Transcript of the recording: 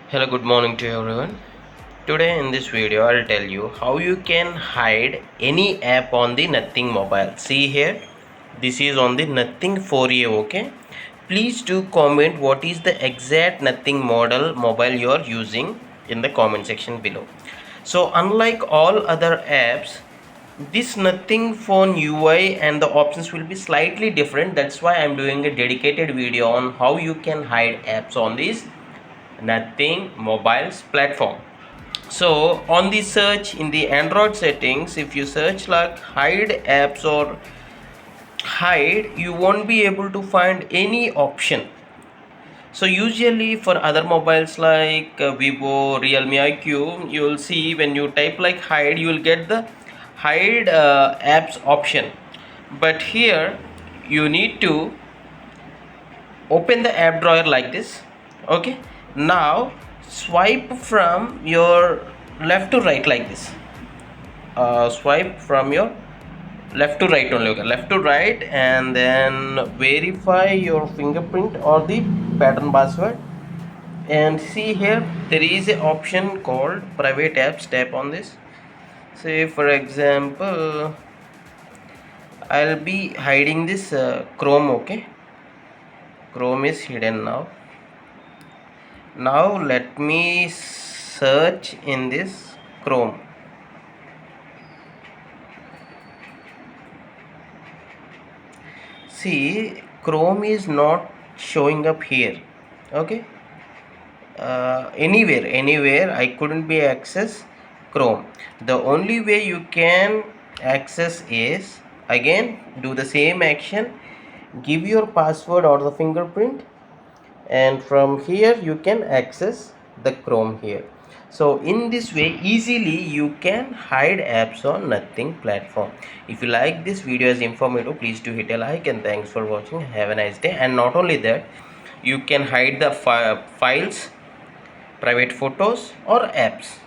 Hello, good morning to everyone. Today in this video I'll tell you how you can hide any app on the Nothing mobile. See here, this is on the Nothing 4A. Okay, please do comment what is the exact Nothing model mobile you are using in the comment section below. So unlike all other apps, this Nothing phone UI and the options will be slightly different. That's why I'm doing a dedicated video on how you can hide apps on this Nothing mobiles platform. So on the search in the Android settings, if you search like hide apps or hide, you won't be able to find any option. So usually for other mobiles like Vivo, Realme, IQ, you will see when you type like hide, you will get the hide apps option. But here you need to open the app drawer like this. Okay, now swipe from your left to right like this. Swipe from your left to right only. Okay, left to right, and then verify your fingerprint or the pattern password. And see here there is a option called private apps. Tap on this. Say for example I'll be hiding this Chrome. Okay, Chrome is hidden now. Now let me search in this Chrome. See, Chrome is not showing up here. Okay, anywhere I couldn't be access Chrome. The only way you can access is, again, do the same action, give your password or the fingerprint, and from here you can access the Chrome here. So in this way easily you can hide apps on Nothing platform. If you like this video as informative, please do hit a like, and thanks for watching. Have a nice day. And not only that, you can hide the files, private photos or apps.